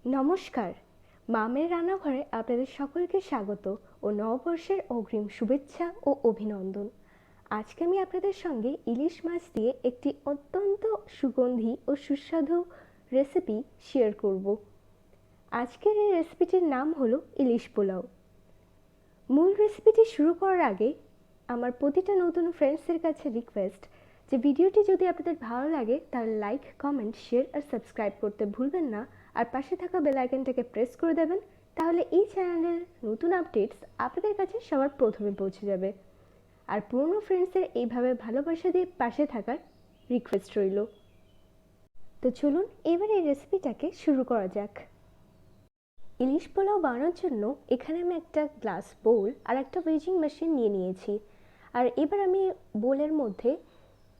নমস্কার, মামের রান্নাঘরে আপনাদের সকলকে স্বাগত ও নববর্ষের অগ্রিম শুভেচ্ছা ও অভিনন্দন। আজকে আমি আপনাদের সঙ্গে ইলিশ মাছ দিয়ে একটি অত্যন্ত সুগন্ধি ও সুস্বাদু রেসিপি শেয়ার করব। আজকের এই রেসিপিটির নাম হলো ইলিশ পোলাও। মূল রেসিপিটি শুরু করার আগে আমার প্রতিটা নতুন ফ্রেন্ডসদের কাছে রিকোয়েস্ট যে ভিডিওটি যদি আপনাদের ভালো লাগে তাহলে লাইক, কমেন্ট, শেয়ার আর সাবস্ক্রাইব করতে ভুলবেন না, আর পাশে থাকা বেল আইকনটাকে প্রেস করে দেবেন। তাহলে এই চ্যানেলের নতুন আপডেটস আপনাদের কাছে সবার প্রথমে পৌঁছে যাবে। আর পুরনো ফ্রেন্ডসদের এইভাবে ভালোবাসা দিয়ে পাশে থাকার রিকোয়েস্ট রইল। তো চলুন এবার এই রেসিপিটাকে শুরু করা যাক। ইলিশ পোলাও বানানোর জন্য এখানে আমি একটা গ্লাস বোল আর একটা ওয়েজিং মেশিন নিয়ে নিয়েছি। আর এবার আমি বোলের মধ্যে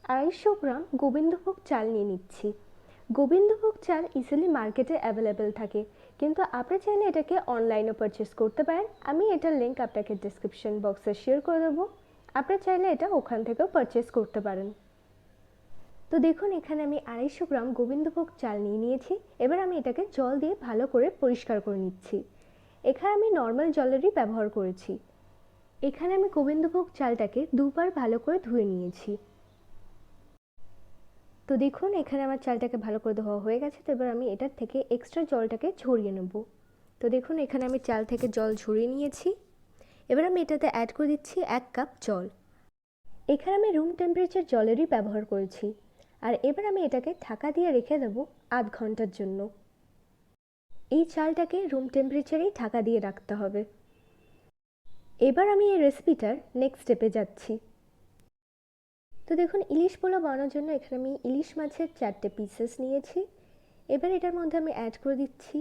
250 গ্রাম গোবিন্দভোগ চাল নিয়ে নিচ্ছি। গোবিন্দভোগ চাল ইজিলি মার্কেটে অ্যাভেলেবেল থাকে, কিন্তু আপনি চাইলে এটাকে অনলাইনে পারচেস করতে পারেন। আমি এটার লিঙ্ক আপনাকে ডিসক্রিপশন বক্সে শেয়ার করে দেবো, আপনি চাইলে এটা ওখান থেকেও পারচেস করতে পারেন। তো দেখুন এখানে আমি 250 গ্রাম গোবিন্দভোগ চাল নিয়ে নিয়েছি। এবার আমি এটাকে জল দিয়ে ভালো করে পরিষ্কার করে নিচ্ছি। এখানে আমি নর্মাল জলেরই ব্যবহার করেছি। এখানে আমি গোবিন্দভোগ চালটাকে দুবার ভালো করে ধুয়ে নিয়েছি। তো দেখুন এখানে আমার চালটাকে ভালো করে ধোয়া হয়ে গেছে। তো এবার আমি এটার থেকে এক্সট্রা জলটাকে ঝরিয়ে নেব। তো দেখুন এখানে আমি চাল থেকে জল ঝরিয়ে নিয়েছি। এবার আমি এটাতে অ্যাড করে দিচ্ছি 1 কাপ জল। এখানে আমি রুম টেম্পারেচার জলেরই ব্যবহার করেছি। আর এবার আমি এটাকে ঢাকা দিয়ে রেখে দেবো আধ ঘন্টার জন্য। এই চালটাকে রুম টেম্পারেচারেই ঢাকা দিয়ে রাখতে হবে। এবার আমি এই রেসিপিটার নেক্সট স্টেপে যাচ্ছি। তো দেখুন ইলিশ পোলাও বানানোর জন্য এখানে আমি ইলিশ মাছের 4টে পিসেস নিয়েছি। এবার এটার মধ্যে আমি অ্যাড করে দিচ্ছি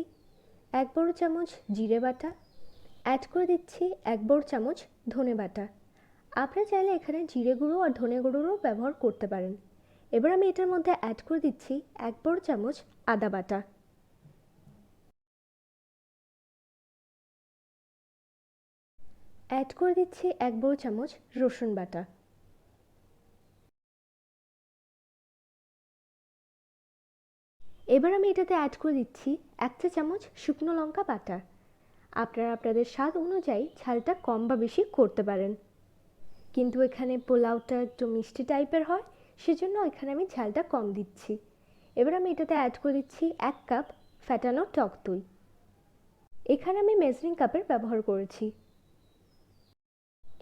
1 বড় চামচ জিরে বাটা, অ্যাড করে দিচ্ছি 1 বড় চামচ ধনে বাটা। আপনারা চাইলে এখানে জিরে গুঁড়ো আর ধনে গুঁড়োরও ব্যবহার করতে পারেন। এবার আমি এটার মধ্যে অ্যাড করে দিচ্ছি 1 বড় চামচ আদা বাটা, অ্যাড করে দিচ্ছি 1 বড় চামচ রসুন বাটা। এবার আমি এটাতে অ্যাড করে দিচ্ছি 1 চা চামচ শুকনো লঙ্কা বাটা। আপনারা আপনাদের স্বাদ অনুযায়ী ঝালটা কম বা বেশি করতে পারেন, কিন্তু এখানে পোলাওটা একটু মিষ্টি টাইপের হয়, সেজন্য এখানে আমি ঝালটা কম দিচ্ছি। এবার আমি এটাতে অ্যাড করে দিচ্ছি 1 কাপ ফ্যাটানো টক দই। এখানে আমি মেজারিং কাপের ব্যবহার করেছি।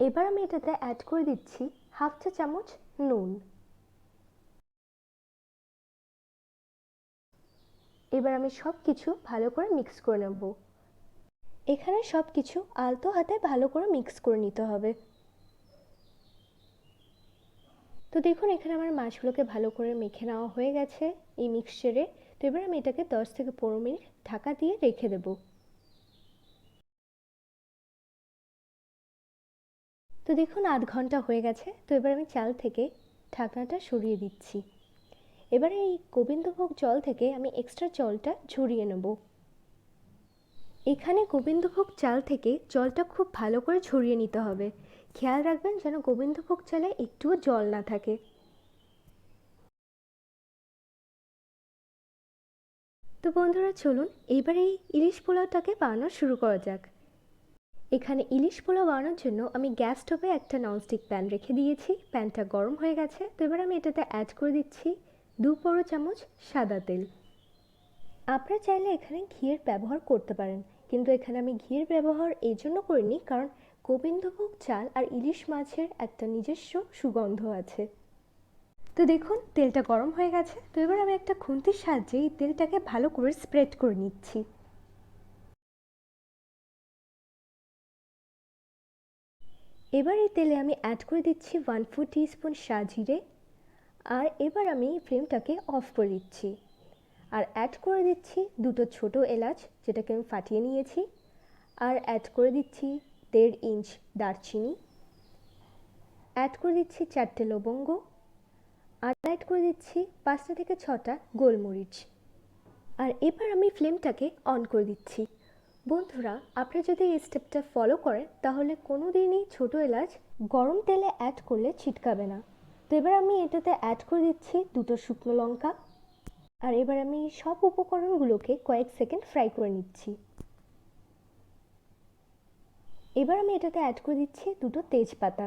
এবার আমি এটাতে অ্যাড করে দিচ্ছি 1/2 চা চামচ নুন। এবার আমি সব কিছু ভালো করে মিক্স করে নেব। এখানে সব কিছু আলতো হাতে ভালো করে মিক্স করে নিতে হবে। তো দেখুন এখানে আমার মাছগুলোকে ভালো করে মেখে নেওয়া হয়ে গেছে এই মিক্সচারে। তো এবার আমি এটাকে 10 থেকে 15 মিনিট ঢাকা দিয়ে রেখে দেব। তো দেখুন আধ ঘন্টা হয়ে গেছে। তো এবার আমি চাল থেকে ঢাকনাটা সরিয়ে দিচ্ছি। এবার এই গোবিন্দভোগ জল থেকে আমি এক্সট্রা জলটা ঝরিয়ে নেব। এখানে গোবিন্দভোগ চাল থেকে জলটা খুব ভালো করে ঝরিয়ে নিতে হবে। খেয়াল রাখবেন যেন গোবিন্দভোগ চালে একটুও জল না থাকে। তো বন্ধুরা চলুন এবার এই ইলিশ পোলাওটাকে বানানো শুরু করা যাক। এখানে ইলিশ পোলাও বানানোর জন্য আমি গ্যাস স্টোভে একটা ননস্টিক প্যান রেখে দিয়েছি। প্যানটা গরম হয়ে গেছে। তো এবার আমি এটাতে অ্যাড করে দিচ্ছি 2 বড় চামচ সাদা তেল। আপনারা চাইলে এখানে ঘিয়ের ব্যবহার করতে পারেন, কিন্তু এখানে আমি ঘিয়ের ব্যবহার এই জন্য করিনি কারণ গোবিন্দভোগ চাল আর ইলিশ মাছের একটা নিজস্ব সুগন্ধ আছে। তো দেখুন তেলটা গরম হয়ে গেছে। তো এবার আমি একটা খুন্তির সাহায্যে এই তেলটাকে ভালো করে স্প্রেড করে নিচ্ছি। এবার এই তেলে আমি অ্যাড করে দিচ্ছি 1/4 টিস্পুন সাজিরে। আর এবার আমি ফ্লেমটাকে অফ করে দিচ্ছি। আর অ্যাড করে দিচ্ছি 2টো ছোটো এলাচ, যেটাকে আমি ফাটিয়ে নিয়েছি। আর অ্যাড করে দিচ্ছি 1.5 ইঞ্চ দারচিনি, অ্যাড করে দিচ্ছি 4টে লবঙ্গ, আর অ্যাড করে দিচ্ছি 5টা থেকে 6টা গোলমরিচ। আর এবার আমি ফ্লেমটাকে অন করে দিচ্ছি। বন্ধুরা আপনারা যদি এই স্টেপটা ফলো করেন তাহলে কোনো দিনই ছোটো এলাচ গরম তেলে অ্যাড করলে ছিটকাবে না। তো এবার আমি এটাতে অ্যাড করে দিচ্ছি 2টো শুকনো লঙ্কা, আর এবার আমি সব উপকরণগুলোকে কয়েক সেকেন্ড ফ্রাই করে নিচ্ছি। এবার আমি এটাতে অ্যাড করে দিচ্ছি দুটো তেজপাতা।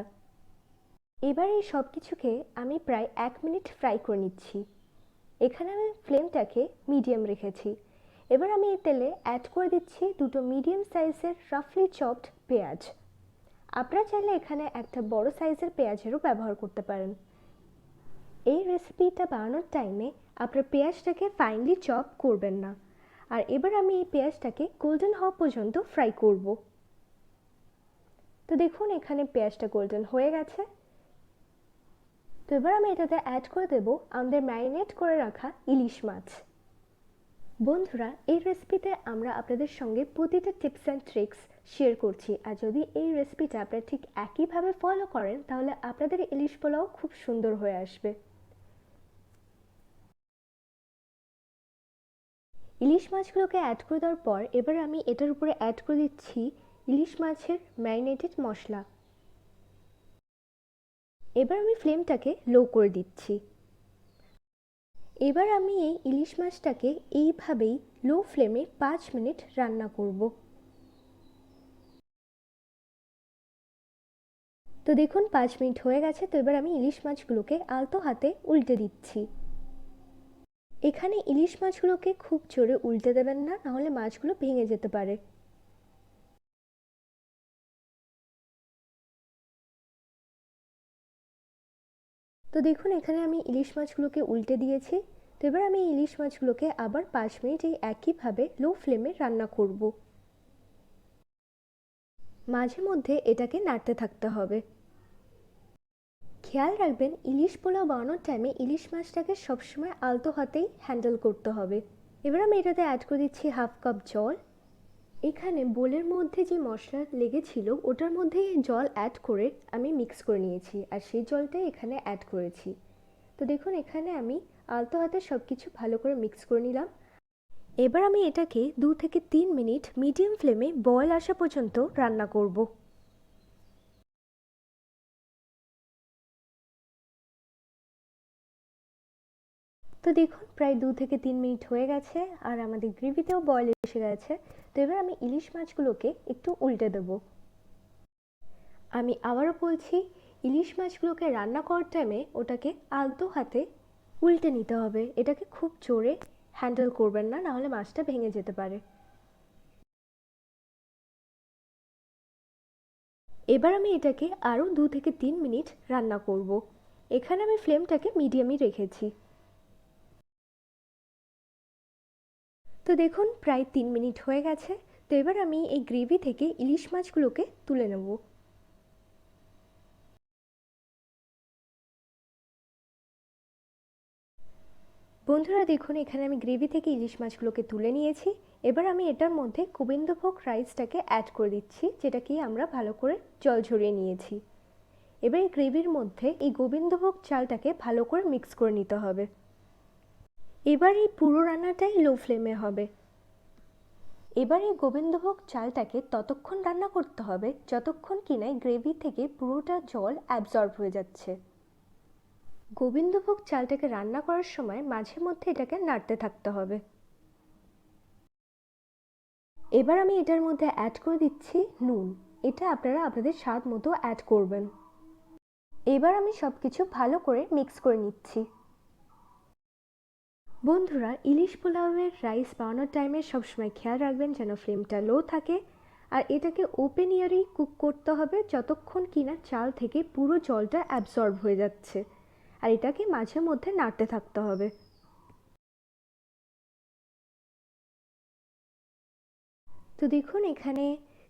এবার এই সব কিছুকে আমি প্রায় 1 মিনিট ফ্রাই করে নিচ্ছি। এখানে আমি ফ্লেমটাকে মিডিয়াম রেখেছি। এবার আমি এই তেলে অ্যাড করে দিচ্ছি দুটো মিডিয়াম সাইজের রাফলি চপড পেঁয়াজ। আপনারা চাইলে এখানে একটা বড় সাইজের পেঁয়াজেরও ব্যবহার করতে পারেন। এই রেসিপিটা বানানোর টাইমে আপনার পেঁয়াজটাকে ফাইনলি চপ করবেন না। আর এবার আমি এই পেঁয়াজটাকে গোল্ডেন হওয়া পর্যন্ত ফ্রাই করব। তো দেখুন এখানে পেঁয়াজটা গোল্ডেন হয়ে গেছে। তো এবার আমি এটাতে অ্যাড করে দেব আমাদের ম্যারিনেট করে রাখা ইলিশ মাছ। বন্ধুরা, এই রেসিপিতে আমরা আপনাদের সঙ্গে প্রতিটা টিপস অ্যান্ড ট্রিক্স শেয়ার করছি। আর যদি এই রেসিপিটা আপনারা ঠিক একইভাবে ফলো করেন তাহলে আপনাদের ইলিশ পোলাও খুব সুন্দর হয়ে আসবে। ইলিশ মাছগুলোকে অ্যাড করে দেওয়ার পর এবার আমি এটার উপরে অ্যাড করে দিচ্ছি ইলিশ মাছের ম্যারিনেটেড মশলা। এবার আমি ফ্লেমটাকে লো করে দিচ্ছি। এবার আমি এই ইলিশ মাছটাকে এইভাবেই লো ফ্লেমে 5 মিনিট রান্না করব। তো দেখুন 5 মিনিট হয়ে গেছে। তো এবার আমি ইলিশ মাছগুলোকে আলতো হাতে উল্টে দিচ্ছি। এখানে ইলিশ মাছগুলোকে খুব জোরে উল্টে দেবেন না, নাহলে মাছগুলো ভেঙে যেতে পারে। তো দেখুন এখানে আমি ইলিশ মাছগুলোকে উল্টে দিয়েছি। তো এবার আমি ইলিশ মাছগুলোকে আবার 5 মিনিট এই একইভাবে লো ফ্লেমে রান্না করব। মাঝে মধ্যে এটাকে নাড়তে থাকতে হবে। খেয়াল রাখবেন ইলিশ পোলাও বানানোর টাইমে ইলিশ মাছটাকে সবসময় আলতো হাতেই হ্যান্ডেল করতে হবে। এবার আমি এটাতে অ্যাড করে দিচ্ছি হাফ কাপ জল। এখানে বোলের মধ্যে যে মশলা লেগেছিল ওটার মধ্যে জল অ্যাড করে আমি মিক্স করে নিয়েছি, আর সেই জলটাই এখানে অ্যাড করেছি। তো দেখুন এখানে আমি আলতো হাতে সব কিছু ভালো করে মিক্স করে নিলাম। এবার আমি এটাকে 2 থেকে 3 মিনিট মিডিয়াম ফ্লেমে বয়েল আসা পর্যন্ত রান্না করব। তো দেখুন প্রায় 2 থেকে 3 মিনিট হয়ে গেছে আর আমাদের গ্রেভিতেও বয়েল এসে গেছে। তো এবার আমি ইলিশ মাছগুলোকে একটু উল্টে দেব। আমি আবারও বলছি, ইলিশ মাছগুলোকে রান্না করার টাইমে ওটাকে আলতো হাতে উল্টে নিতে হবে। এটাকে খুব জোরে হ্যান্ডেল করবেন না, নাহলে মাছটা ভেঙে যেতে পারে। এবার আমি এটাকে আরও 2 থেকে 3 মিনিট রান্না করব। এখানে আমি ফ্লেমটাকে মিডিয়ামই রেখেছি। তো দেখুন প্রায় 3 মিনিট হয়ে গেছে। তো এবার আমি এই গ্রেভি থেকে ইলিশ মাছগুলোকে তুলে নেব। বন্ধুরা দেখুন এখানে আমি গ্রেভি থেকে ইলিশ মাছগুলোকে তুলে নিয়েছি। এবার আমি এটার মধ্যে গোবিন্দভোগ রাইসটাকে অ্যাড করে দিচ্ছি, যেটা কি আমরা ভালো করে জল ঝরিয়ে নিয়েছি। এবার এই গ্রেভির মধ্যে এই গোবিন্দভোগ চালটাকে ভালো করে মিক্স করে নিতে হবে। এবার এই পুরো রান্নাটাই লো ফ্লেমে হবে। এবার এই গোবিন্দভোগ চালটাকে ততক্ষণ রান্না করতে হবে যতক্ষণ কিনা গ্রেভি থেকে পুরোটা জল অ্যাবজর্ব হয়ে যাচ্ছে। গোবিন্দভোগ চালটাকে রান্না করার সময় মাঝে মধ্যে এটাকে নাড়তে থাকতে হবে। এবার আমি এটার মধ্যে অ্যাড করে দিচ্ছি নুন। এটা আপনারা আপনাদের স্বাদ মতো অ্যাড করবেন। এবার আমি সব কিছু ভালো করে মিক্স করে নিচ্ছি। বন্ধুরা, ইলিশ পোলাওয়ের রাইস বানানোর টাইমে সবসময় খেয়াল রাখবেন যেন ফ্লেমটা লো থাকে, আর এটাকে ওপেন এয়ারেই কুক করতে হবে যতক্ষণ কিনা চাল থেকে পুরো জলটা অ্যাবসর্ব হয়ে যাচ্ছে, আর এটাকে মাঝে মধ্যে নাড়তে থাকতে হবে। তো দেখুন এখানে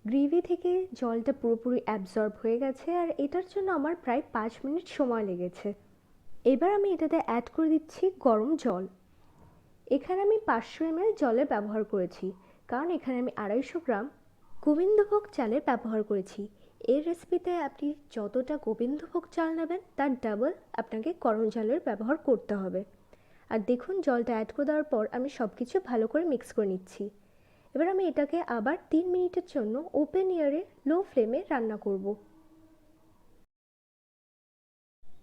গ্রেভি থেকে জলটা পুরোপুরি অ্যাবসর্ব হয়ে গেছে, আর এটার জন্য আমার প্রায় 5 মিনিট সময় লেগেছে। এবার আমি এটাতে অ্যাড করে দিচ্ছি গরম জল। এখানে আমি 500 ml জলের ব্যবহার করেছি, কারণ এখানে আমি 250 গ্রাম গোবিন্দভোগ চালের ব্যবহার করেছি। এই রেসিপিতে আপনি যতটা গোবিন্দভোগ চাল নেবেন তার ডাবল আপনাকে গরম জলের ব্যবহার করতে হবে। আর দেখুন জলটা অ্যাড করে দেওয়ার পর আমি সব কিছু ভালো করে মিক্স করে নিচ্ছি। এবার আমি এটাকে আবার 3 মিনিটের জন্য ওপেন এয়ারে লো ফ্লেমে রান্না করব।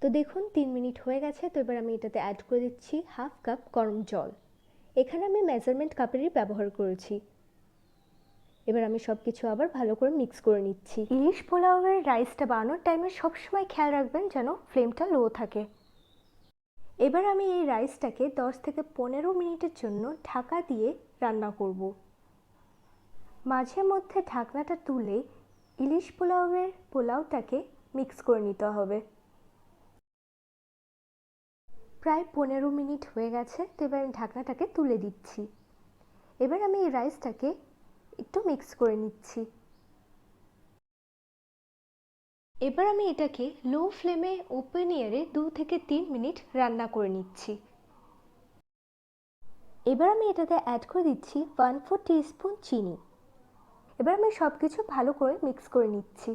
তো দেখুন 3 মিনিট হয়ে গেছে। তো এবার আমি এটাতে অ্যাড করে দিচ্ছি হাফ কাপ গরম জল। এখানে আমি মেজারমেন্ট কাপেরই ব্যবহার করেছি। এবার আমি সব কিছু আবার ভালো করে মিক্স করে নিচ্ছি। ইলিশ পোলাওয়ের রাইসটা বানানোর টাইমে সবসময় খেয়াল রাখবেন যেন ফ্লেমটা লো থাকে। এবার আমি এই রাইসটাকে 10 থেকে 15 মিনিটের জন্য ঢাকা দিয়ে রান্না করব। মাঝে মধ্যে ঢাকনাটা তুলে ইলিশ পোলাওটাকে মিক্স করে নিতে হবে। প্রায় 15 মিনিট হয়ে গেছে, তো এবার আমি ঢাকনাটাকে তুলে দিচ্ছি। এবার আমি এই রাইসটাকে একটু মিক্স করে নিচ্ছি। এবার আমি এটাকে লো ফ্লেমে ওপেন এয়ারে 2 থেকে 3 মিনিট রান্না করে নিচ্ছি। এবার আমি এটাতে অ্যাড করে দিচ্ছি 1/4 টিস্পুন চিনি। এবার আমি সব কিছু ভালো করে মিক্স করে নিচ্ছি।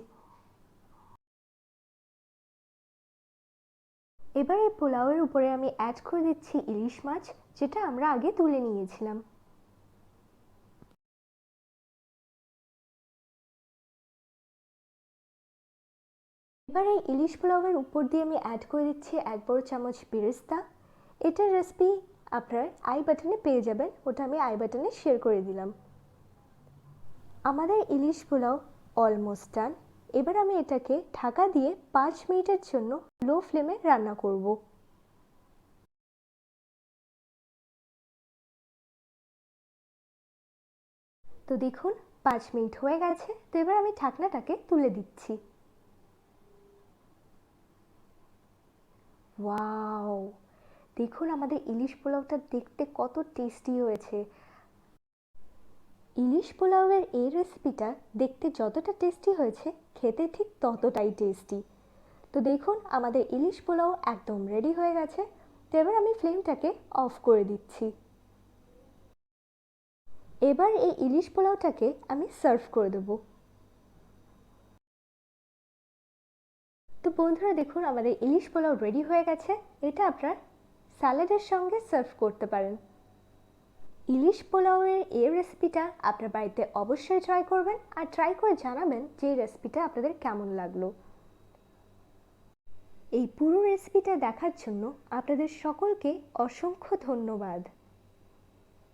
এবার এই পোলাওয়ের উপরে আমি অ্যাড করে দিচ্ছি ইলিশ মাছ, যেটা আমরা আগে তুলে নিয়েছিলাম। এবার এই ইলিশ পোলাওয়ের উপর দিয়ে আমি অ্যাড করে দিচ্ছি 1 বড় চামচ বেরেস্তা। এটার রেসিপি আপনার আই বাটনে পেয়ে যাবেন, ওটা আমি আই বাটনে শেয়ার করে দিলাম। আমাদের ইলিশ পোলাও অলমোস্ট ডান। এবার আমি এটাকে ঢাকা দিয়ে 5 মিনিটের জন্য লো ফ্লেমে রান্না করব। তো দেখুন 5 মিনিট হয়ে গেছে, তো এবার আমি ঢাকনাটাকে তুলে দিচ্ছি। ওয়াও, দেখুন আমাদের ইলিশ পোলাওটা দেখতে কত টেস্টি হয়েছে। ইলিশ পোলাওয়ের এই রেসিপিটা দেখতে যতটা টেস্টি হয়েছে, খেতে ঠিক ততটাই টেস্টি। তো দেখুন আমাদের ইলিশ পোলাও একদম রেডি হয়ে গেছে। তো এবার আমি ফ্লেমটাকে অফ করে দিচ্ছি। এবার এই ইলিশ পোলাওটাকে আমি সার্ভ করে দেবো। তো বন্ধুরা দেখুন আমাদের ইলিশ পোলাও রেডি হয়ে গেছে। এটা আপনারা স্যালাডের সঙ্গে সার্ভ করতে পারেন। ইলিশ পোলাওয়ের এই রেসিপিটা আপনার বাড়িতে অবশ্যই ট্রাই করবেন, আর ট্রাই করে জানাবেন যে এই রেসিপিটা আপনাদের কেমন লাগলো। এই পুরো রেসিপিটা দেখার জন্য আপনাদের সকলকে অসংখ্য ধন্যবাদ।